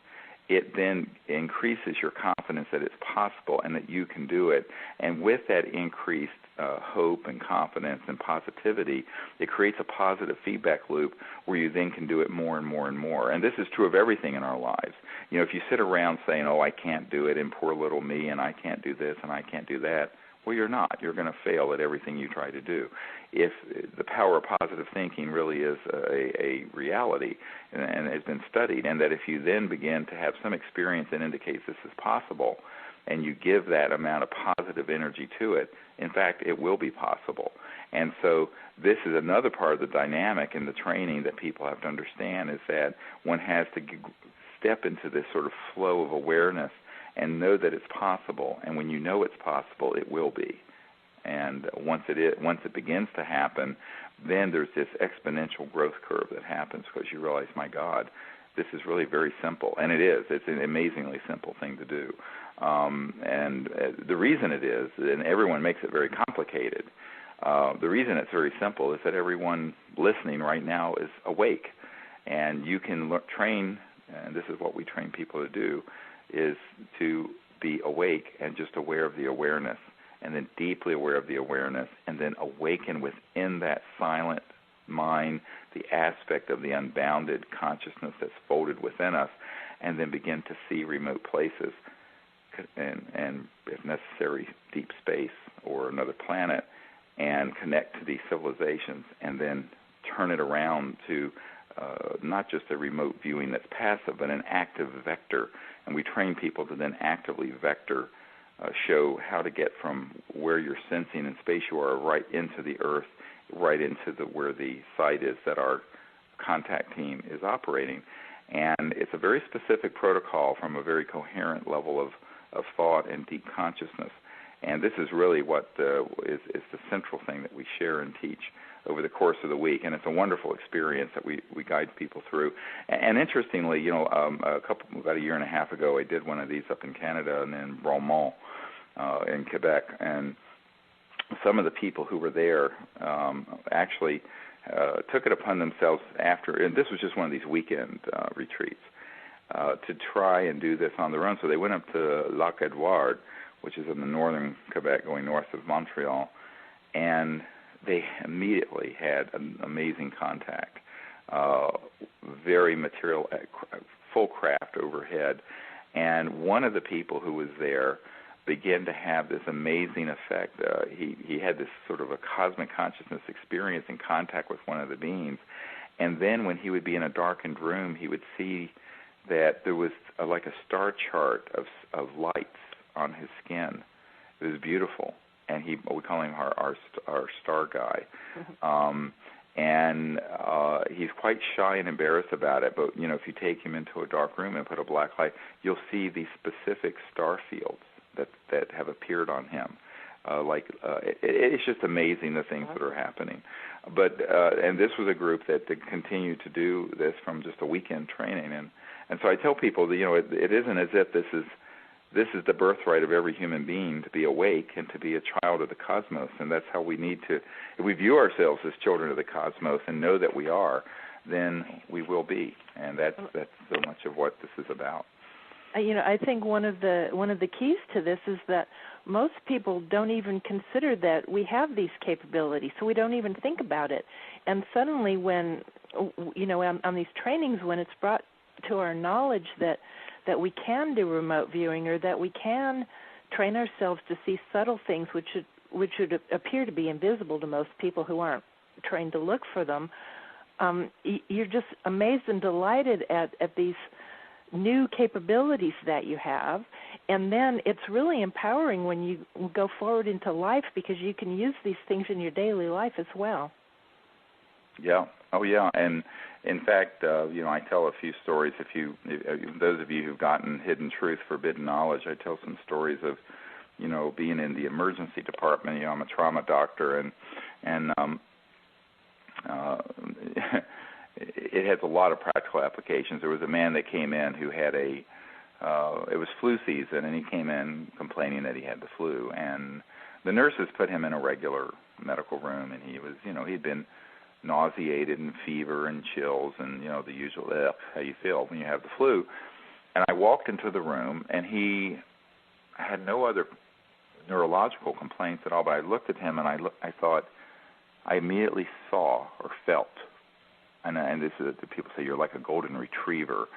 it then increases your confidence that it's possible and that you can do it. And with that increased hope and confidence and positivity, it creates a positive feedback loop where you then can do it more and more and more. And this is true of everything in our lives. If you sit around saying, oh, I can't do it, and poor little me, and I can't do this, and I can't do that, well, you're not. You're going to fail at everything you try to do. If the power of positive thinking really is a reality and has been studied, and that if you then begin to have some experience that indicates this is possible, and you give that amount of positive energy to it, in fact, it will be possible. And so this is another part of the dynamic in the training that people have to understand, is that one has to step into this sort of flow of awareness and know that it's possible. And when you know it's possible, it will be. And once it begins to happen, then there's this exponential growth curve that happens, because you realize, my God, this is really very simple. And it is. It's an amazingly simple thing to do. And the reason it is, and everyone makes it very complicated, the reason it's very simple is that everyone listening right now is awake. And you can train, and this is what we train people to do, is to be awake and just aware of the awareness, and then deeply aware of the awareness, and then awaken within that silent mind the aspect of the unbounded consciousness that's folded within us, and then begin to see remote places and if necessary, deep space or another planet, and connect to these civilizations, and then turn it around to not just a remote viewing that's passive, but an active vector. And we train people to then actively vector, show how to get from where you're sensing in space you are right into the Earth, right into where the site is that our contact team is operating. And it's a very specific protocol from a very coherent level of thought and deep consciousness. And this is really what is the central thing that we share and teach over the course of the week. And it's a wonderful experience that we guide people through. And interestingly, about a year and a half ago, I did one of these up in Canada and in Bromont in Quebec. And some of the people who were there actually took it upon themselves after, and this was just one of these weekend retreats, to try and do this on their own. So they went up to Lac Edouard, which is in the northern Quebec, going north of Montreal, and they immediately had an amazing contact, very material, full craft overhead. And one of the people who was there began to have this amazing effect. He had this sort of a cosmic consciousness experience in contact with one of the beings. And then when he would be in a darkened room, he would see that there was like a star chart of lights on his skin. It was beautiful. And we call him our star guy. And he's quite shy and embarrassed about it. But, if you take him into a dark room and put a black light, you'll see these specific star fields that have appeared on him. It's just amazing the things that are happening. But and this was a group that continued to do this from just a weekend training. And so I tell people that, it isn't as if this is this is the birthright of every human being, to be awake and to be a child of the cosmos, and that's how we need to. If we view ourselves as children of the cosmos and know that we are, then we will be, and that's so much of what this is about. I think one of the keys to this is that most people don't even consider that we have these capabilities, so we don't even think about it. And suddenly, when on these trainings, when it's brought to our knowledge that we can do remote viewing, or that we can train ourselves to see subtle things which would appear to be invisible to most people who aren't trained to look for them, you're just amazed and delighted at these new capabilities that you have. And then it's really empowering when you go forward into life, because you can use these things in your daily life as well. Yeah. Oh, yeah. And in fact, I tell a few stories. Those of you who've gotten Hidden Truth, Forbidden Knowledge, I tell some stories of, being in the emergency department. I'm a trauma doctor, and it has a lot of practical applications. There was a man that came in who had it was flu season, and he came in complaining that he had the flu, and the nurses put him in a regular medical room, and he was, he'd been nauseated and fever and chills and, the usual, how you feel when you have the flu. And I walked into the room, and he had no other neurological complaints at all, but I looked at him, and I thought, I immediately saw or felt, and this is, people say you're like a golden retriever,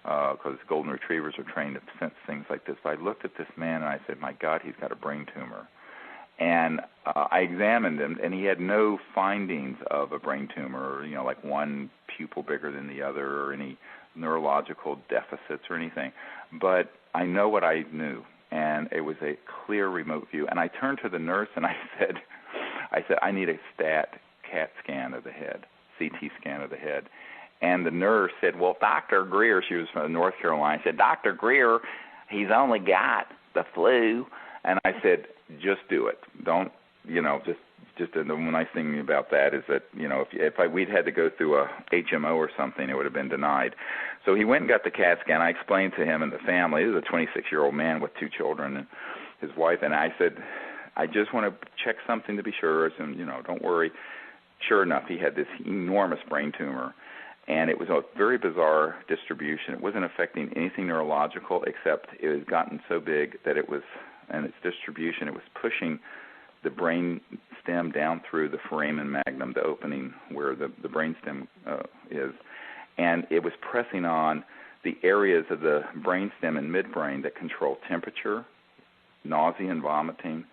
because golden retrievers are trained to sense things like this. But I looked at this man, and I said, my God, he's got a brain tumor. And I examined him, and he had no findings of a brain tumor, like one pupil bigger than the other, or any neurological deficits or anything. But I know what I knew, and it was a clear remote view. And I turned to the nurse, and I said, I need a CAT scan of the head, CT scan of the head. And the nurse said, well, Dr. Greer, she was from North Carolina, said, Dr. Greer, he's only got the flu. And I said, just do it. Don't, just the nice thing about that is that, if we'd had to go through a HMO or something, it would have been denied. So he went and got the CAT scan. I explained to him and the family, he was a 26-year-old man with 2 children and his wife, and I said, I just want to check something to be sure, and, don't worry. Sure enough, he had this enormous brain tumor, and it was a very bizarre distribution. It wasn't affecting anything neurological, except it had gotten so big that it was, and its distribution, it was pushing the brain stem down through the foramen magnum, the opening where the brain stem is, and it was pressing on the areas of the brain stem and midbrain that control temperature, nausea and vomiting,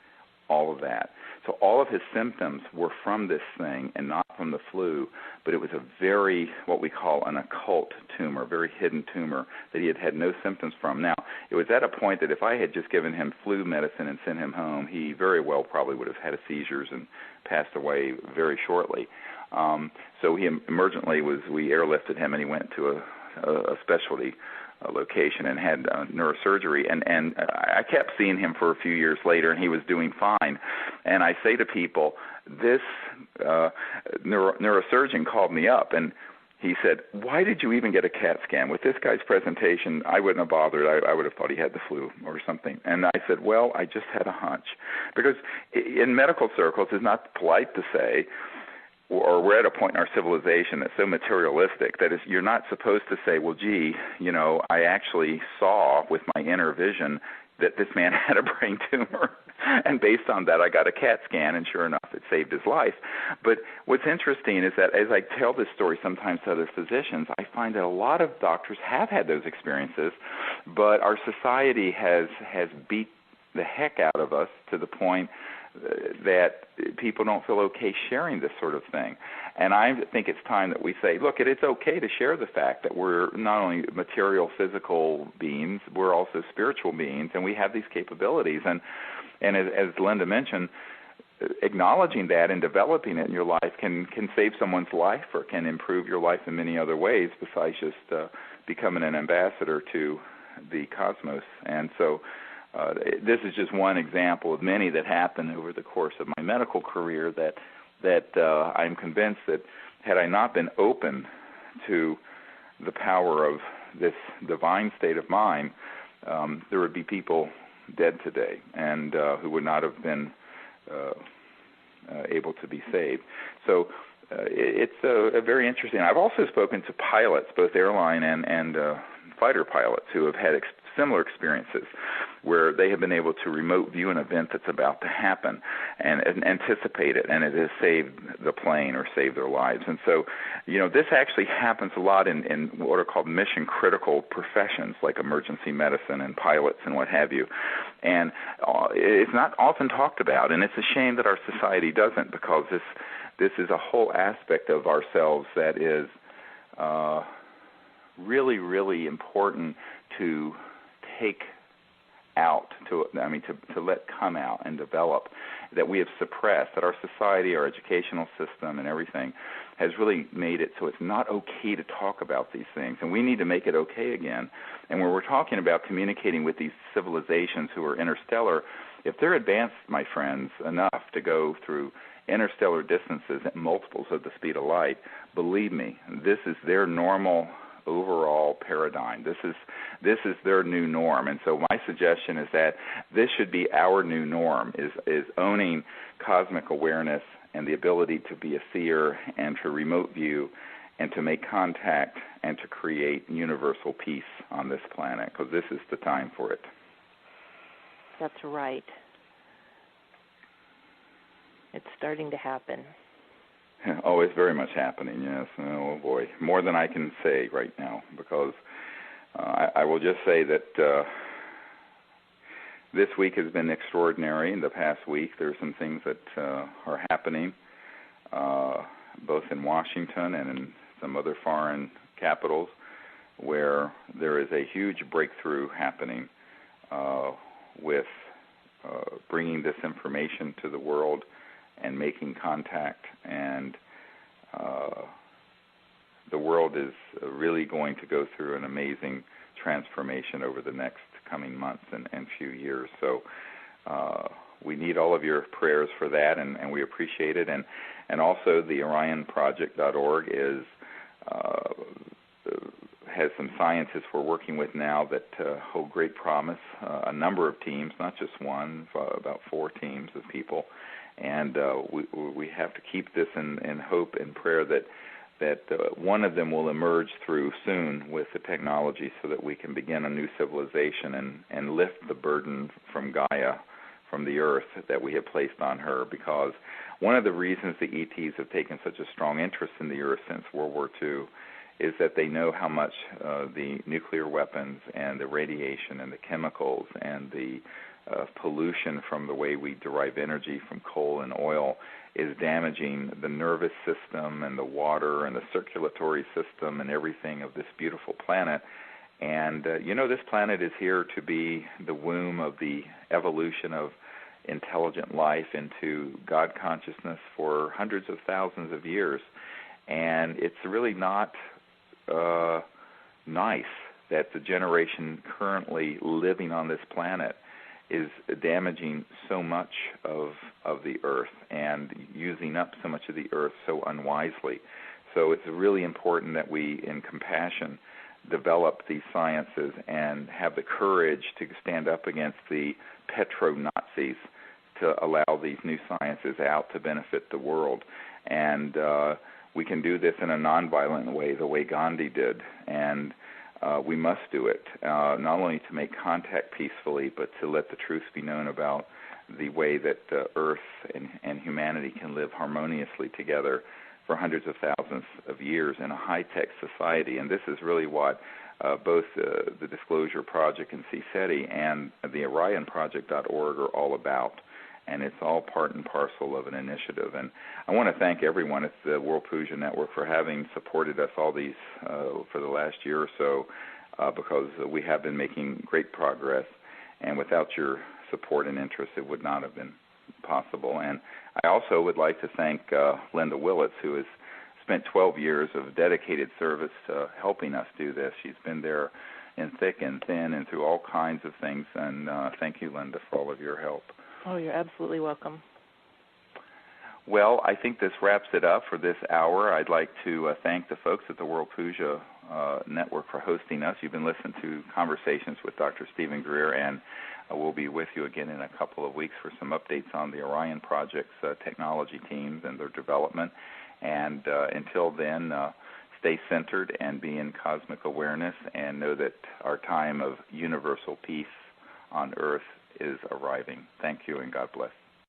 all of that. So all of his symptoms were from this thing and not from the flu, but it was a very, what we call an occult tumor, very hidden tumor that he had had no symptoms from. Now, it was at a point that if I had just given him flu medicine and sent him home, he very well probably would have had seizures and passed away very shortly. So he emergently we airlifted him, and he went to a specialty location and had neurosurgery, and I kept seeing him for a few years later, and he was doing fine. And I say to people, this neurosurgeon called me up, and he said, why did you even get a CAT scan? With this guy's presentation, I wouldn't have bothered. I would have thought he had the flu or something. And I said, well, I just had a hunch. Because in medical circles, it's not polite to say, or we're at a point in our civilization that's so materialistic that you're not supposed to say, well, gee, I actually saw with my inner vision that this man had a brain tumor. And based on that, I got a CAT scan, and sure enough, it saved his life. But what's interesting is that as I tell this story sometimes to other physicians, I find that a lot of doctors have had those experiences, but our society has beat the heck out of us to the point that people don't feel okay sharing this sort of thing. And I think it's time that we say, look, it's okay to share the fact that we're not only material, physical beings, we're also spiritual beings, and we have these capabilities. And as Linda mentioned, acknowledging that and developing it in your life can save someone's life or can improve your life in many other ways besides just becoming an ambassador to the cosmos. And so this is just one example of many that happened over the course of my medical career that I'm convinced that had I not been open to the power of this divine state of mind, there would be people dead today and who would not have been able to be saved. So it's a very interesting. I've also spoken to pilots, both airline and fighter pilots, who have had similar experiences where they have been able to remote view an event that's about to happen and anticipate it, and it has saved the plane or saved their lives. And so, this actually happens a lot in what are called mission-critical professions like emergency medicine and pilots and what have you. And it's not often talked about, and it's a shame that our society doesn't, because this is a whole aspect of ourselves that is really, really important to take out, to let come out and develop, that we have suppressed, that our society, our educational system and everything has really made it so it's not okay to talk about these things, and we need to make it okay again. And when we're talking about communicating with these civilizations who are interstellar, if they're advanced, my friends, enough to go through interstellar distances at multiples of the speed of light, believe me, this is their normal overall paradigm. This is their new norm. And so my suggestion is that this should be our new norm, is owning cosmic awareness and the ability to be a seer and to remote view and to make contact and to create universal peace on this planet, because this is the time for it. That's right. It's starting to happen. Oh, it's very much happening, yes. Oh, boy. More than I can say right now, because I will just say that this week has been extraordinary. In the past week, there's some things that are happening, both in Washington and in some other foreign capitals, where there is a huge breakthrough happening with bringing this information to the world and making contact, and the world is really going to go through an amazing transformation over the next coming months and few years. So we need all of your prayers for that, and we appreciate it. And also the OrionProject.org has some scientists we're working with now that hold great promise, a number of teams, not just one, about 4 teams of people. And we have to keep this in hope and prayer that one of them will emerge through soon with the technology, so that we can begin a new civilization and lift the burden from Gaia, from the Earth, that we have placed on her. Because one of the reasons the ETs have taken such a strong interest in the Earth since World War II is that they know how much the nuclear weapons and the radiation and the chemicals and the pollution from the way we derive energy from coal and oil is damaging the nervous system and the water and the circulatory system and everything of this beautiful planet. And, this planet is here to be the womb of the evolution of intelligent life into God consciousness for hundreds of thousands of years. And it's really not nice that the generation currently living on this planet is damaging so much of the Earth and using up so much of the Earth so unwisely. So it's really important that we, in compassion, develop these sciences and have the courage to stand up against the petro-Nazis to allow these new sciences out to benefit the world. And we can do this in a nonviolent way, the way Gandhi did, and we must do it, not only to make contact peacefully, but to let the truth be known about the way that Earth and humanity can live harmoniously together for hundreds of thousands of years in a high-tech society. And this is really what both the Disclosure Project and CSETI and the OrionProject.org are all about. And it's all part and parcel of an initiative. And I want to thank everyone at the World Puja Network for having supported us all these for the last year or so, because we have been making great progress. And without your support and interest, it would not have been possible. And I also would like to thank Linda Willitts, who has spent 12 years of dedicated service helping us do this. She's been there in thick and thin and through all kinds of things. And thank you, Linda, for all of your help. Oh, you're absolutely welcome. Well, I think this wraps it up for this hour. I'd like to thank the folks at the World Puja Network for hosting us. You've been listening to Conversations with Dr. Stephen Greer, and we'll be with you again in a couple of weeks for some updates on the Orion Project's technology teams and their development. And until then, stay centered and be in cosmic awareness, and know that our time of universal peace on Earth is arriving. Thank you, and God bless.